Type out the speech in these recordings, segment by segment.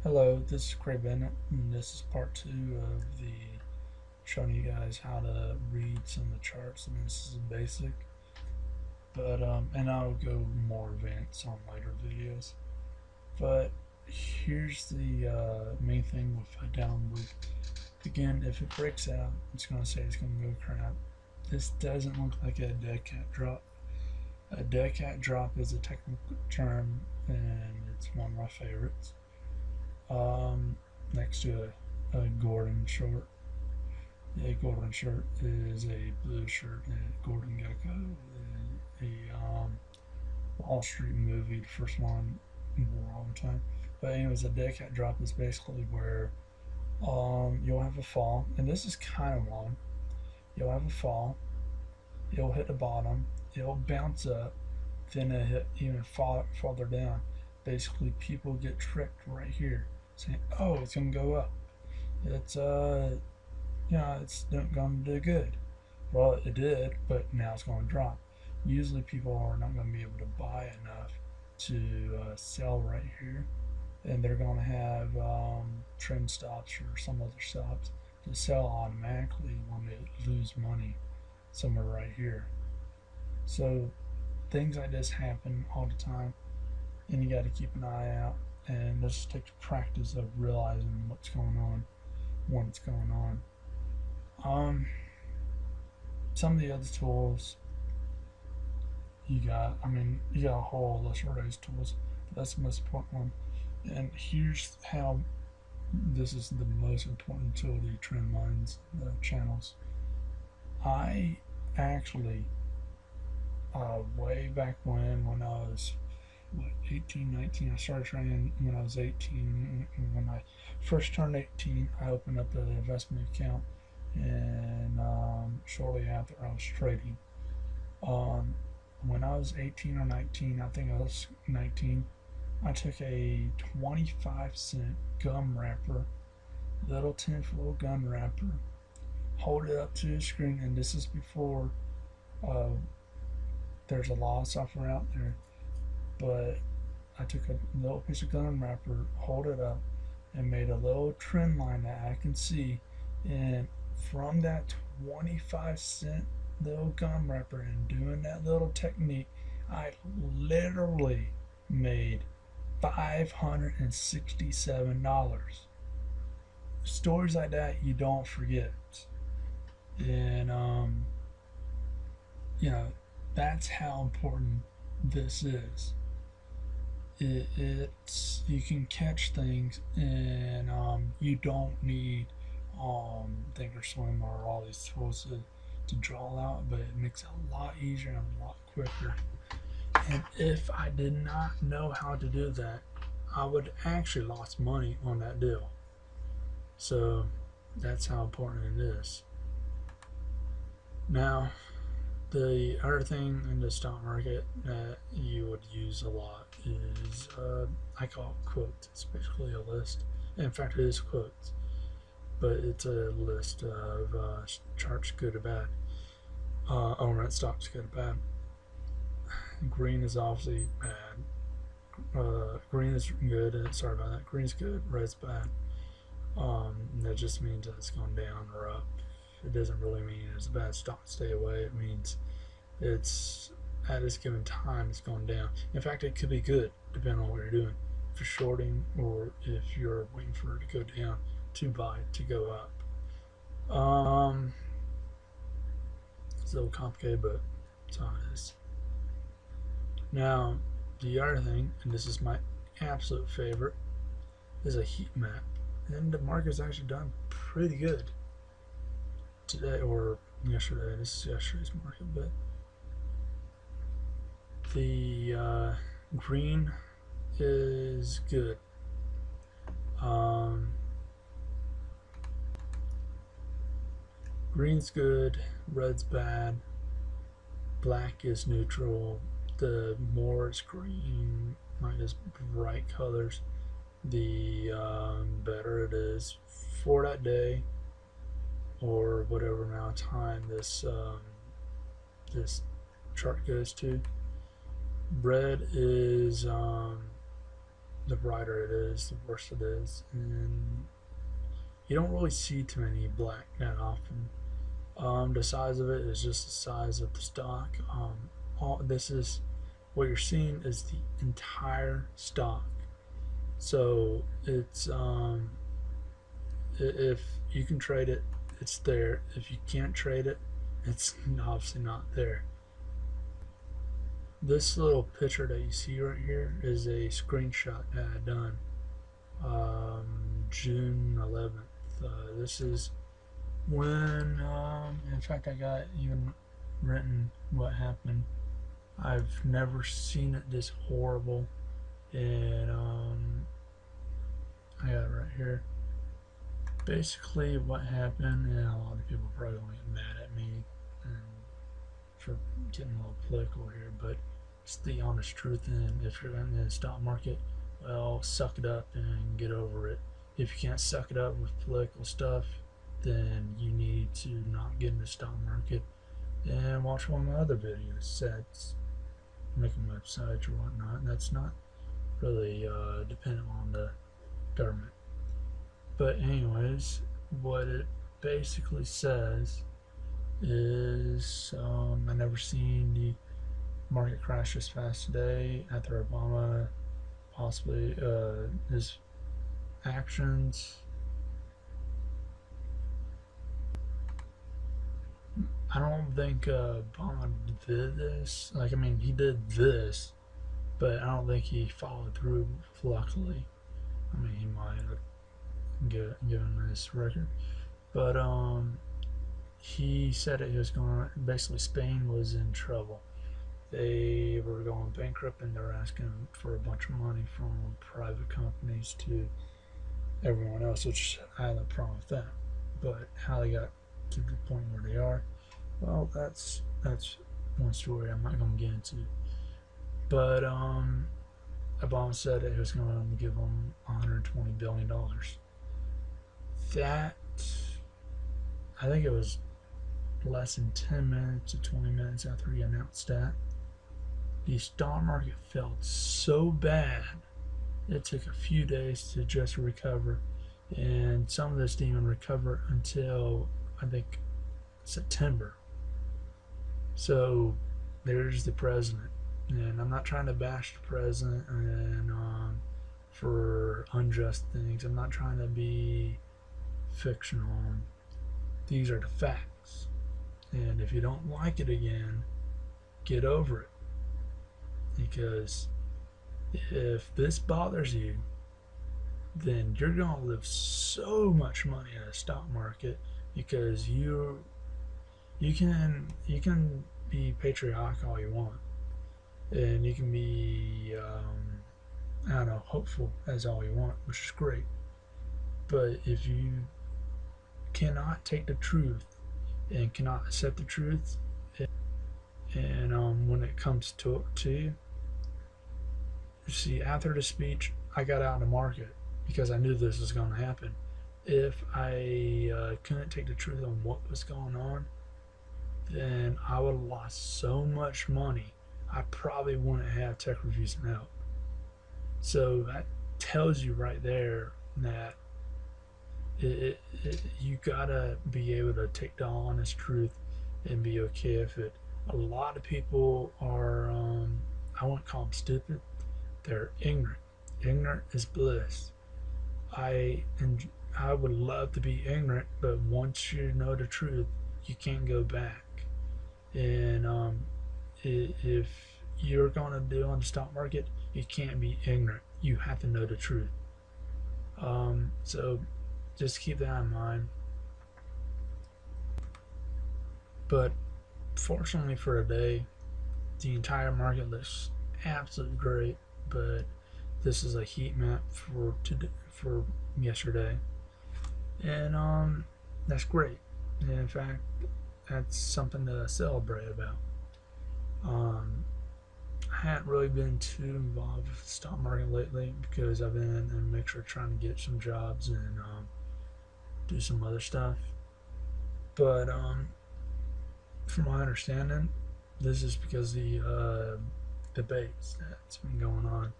Hello, this is Craig Bennett, and this is part two of the showing you guys how to read some of the charts. And this is basic, but and I'll go more advanced on later videos. But here's the main thing with a downward. Again, if it breaks out, it's going to say it's going to go crap. This doesn't look like a dead cat drop. A dead cat drop is a technical term, and it's one of my favorites. Next to a Gordon short. A Gordon shirt is a blue shirt. A Gordon Gecko, a Wall Street movie, the first one wore all the time. But anyways, a dead cat drop is basically where you'll have a fall, and this is kind of long. You'll have a fall. It'll hit the bottom. It'll bounce up. Then it hit even farther down. Basically, people get tricked right here, saying, "Oh, it's gonna go up. It's it's not gonna do good." Well, it did, but now it's gonna drop. Usually, people are not gonna be able to buy enough to sell right here, and they're gonna have trend stops or some other stops to sell automatically when they lose money somewhere right here. So things like this happen all the time, and you got to keep an eye out. And this takes practice of realizing what's going on when it's going on. Some of the other tools you got a whole list of those tools, but that's the most important one. And here's how this is the most important tool to trend lines channels. I actually way back when I was 18, 19. I started trading when I was 18. When I first turned 18, I opened up an investment account, and shortly after I was trading. When I was 18 or 19, I think I was 19, I took a 25-cent gum wrapper, little tinfoil gum wrapper, hold it up to the screen, and this is before there's a lot of software out there, but I took a little piece of gum wrapper, hold it up, and made a little trend line that I can see. And from that 25-cent little gum wrapper and doing that little technique, I literally made $567. Stories like that you don't forget. And that's how important this is. It's you can catch things, and you don't need thinkorswim or all these tools to draw out, but it makes it a lot easier and a lot quicker. And if I did not know how to do that, I would actually lost money on that deal. So that's how important it is. Now, the other thing in the stock market that you would use a lot is I call it quotes. It's basically a list. In fact, it is quotes, but it's a list of charts, good or bad. Overnight stocks, good or bad. Green is obviously bad. Green is good. Sorry about that. Green's good. Red's bad. That just means that it's gone down or up. It doesn't really mean it's a bad stock. Stay away. It means it's at this given time it's going down. In fact, it could be good depending on what you're doing. If you're shorting or if you're waiting for it to go down to buy it to go up. It's a little complicated, but that's how it is. Now, the other thing, and this is my absolute favorite, is a heat map. And the market's actually done pretty good today or yesterday. This is yesterday's market, but the green is good. Green's good, red's bad, black is neutral. The more it's green, like this bright colors, the better it is for that day or whatever amount of time this chart goes to. Red is the brighter it is, the worse it is, and you don't really see too many black that often. The size of it is just the size of the stock. This is what you're seeing is the entire stock. So it's if you can trade it, it's there. If you can't trade it, it's obviously not there. This little picture that you see right here is a screenshot that I done June 11th. This is when, in fact, I got even written what happened. I've never seen it this horrible, and I got it right here. Basically, what happened, and a lot of people probably gonna get mad at me for getting a little political here, but it's the honest truth. And if you're in the stock market, well, suck it up and get over it. If you can't suck it up with political stuff, then you need to not get in the stock market and watch one of my other videos that's making websites or whatnot. That's not really dependent on the government. But anyways, what it basically says is I never seen the market crash this fast today after Obama possibly his actions. I don't think Obama did this. Like, I mean, he did this, but I don't think he followed through, luckily. I mean, he might have given this record. But he said it was going to, basically Spain was in trouble. They were going bankrupt and they were asking for a bunch of money from private companies to everyone else, which I have no problem with that. But how they got to the point where they are, well, that's one story I'm not going to get into. But Obama said it was going to give them $120 billion. That, I think it was less than 10 minutes to 20 minutes after he announced that, the stock market felt so bad it took a few days to just recover, and some of this didn't even recover until I think September. So there's the president, and I'm not trying to bash the president and for unjust things. I'm not trying to be fictional. These are the facts, and if you don't like it again, get over it. Because if this bothers you, then you're going to lose so much money in the stock market, because you can be patriotic all you want, and you can be I don't know, hopeful as all you want, which is great. But if you cannot take the truth and cannot accept the truth, and when it comes to you, see, after the speech, I got out of the market because I knew this was going to happen. If I couldn't take the truth on what was going on, then I would have lost so much money. I probably wouldn't have tech reviews out. So that tells you right there that you gotta be able to take the honest truth and be okay with it. A lot of people are, I wouldn't call them stupid, they're ignorant. Ignorant is bliss. I would love to be ignorant, but once you know the truth, you can't go back. And if you're going to do on the stock market, you can't be ignorant. You have to know the truth. So just keep that in mind. But fortunately for today, the entire market looks absolutely great. But this is a heat map for yesterday, and that's great. And in fact, that's something to celebrate about. I hadn't really been too involved with the stock market lately because I've been in a mixture trying to get some jobs and do some other stuff. But from my understanding, this is because the debates that's been going on.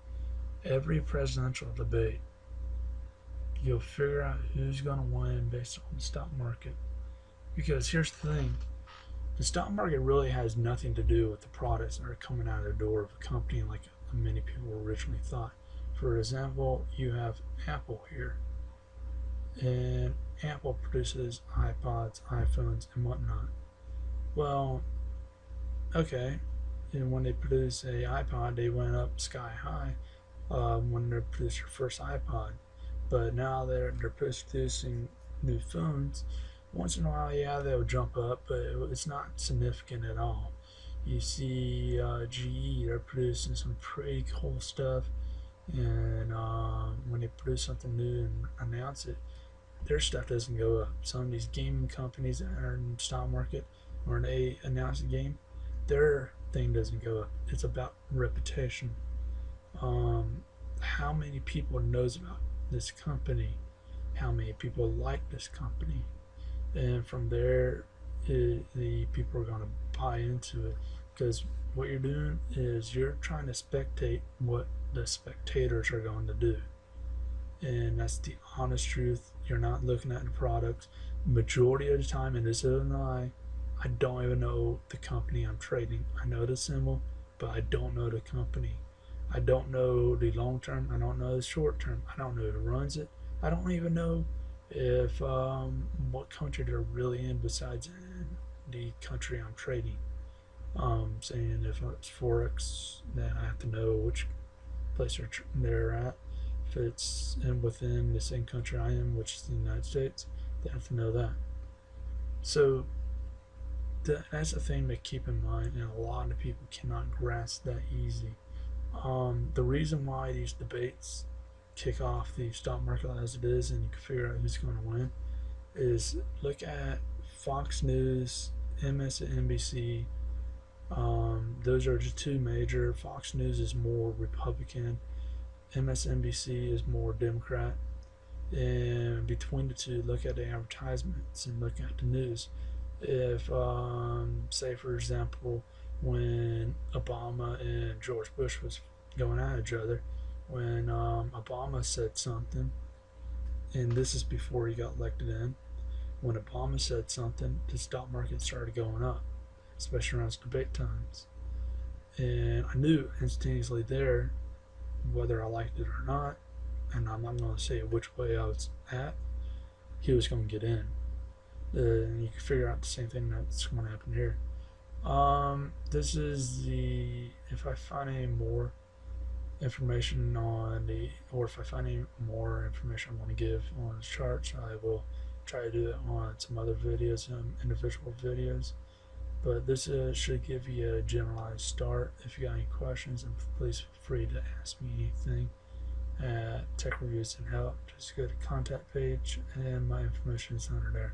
Every presidential debate, you'll figure out who's going to win based on the stock market. Because here's the thing, the stock market really has nothing to do with the products that are coming out of the door of a company like many people originally thought. For example, you have Apple here, and Apple produces iPods, iPhones, and whatnot. Well, okay, and when they produce a iPod, they went up sky high when they produced their first iPod. But now they're producing new phones. Once in a while, yeah, they'll jump up, but it's not significant at all. You see GE, they're producing some pretty cool stuff, and when they produce something new and announce it, their stuff doesn't go up. Some of these gaming companies that are in the stock market, when they announce a game, their thing doesn't go up. It's about reputation. How many people knows about this company? How many people like this company? And from there, the people are going to buy into it, because what you're doing is you're trying to spectate what the spectators are going to do, and that's the honest truth. You're not looking at the products. Majority of the time, and this isn't a lie, I don't even know the company I'm trading. I know the symbol, but I don't know the company. I don't know the long term. I don't know the short term. I don't know who runs it. I don't even know if what country they're really in besides in the country I'm trading. Saying if it's forex, then I have to know which place they're at. If it's within the same country I am, which is the United States, they have to know that. So that's a thing to keep in mind, and a lot of people cannot grasp that easy. The reason why these debates kick off the stock market as it is, and you can figure out who's going to win, is look at Fox News, MSNBC. Those are the two major. Fox News is more Republican, MSNBC is more Democrat. And between the two, look at the advertisements and look at the news. If, say, for example, when Obama and George Bush was going at each other, when Obama said something, and this is before he got elected in, when Obama said something, the stock market started going up, especially around debate times. And I knew instantaneously there, whether I liked it or not, and I'm not going to say which way I was at, he was going to get in. And you can figure out the same thing that's going to happen here. This is the, if I find any more information on the, or if I find any more information I want to give on the charts, I will try to do it on some other videos, individual videos. But this should give you a generalized start. If you got any questions, then please feel free to ask me anything at Tech Reviews and Help. Just go to the contact page, and my information is under there.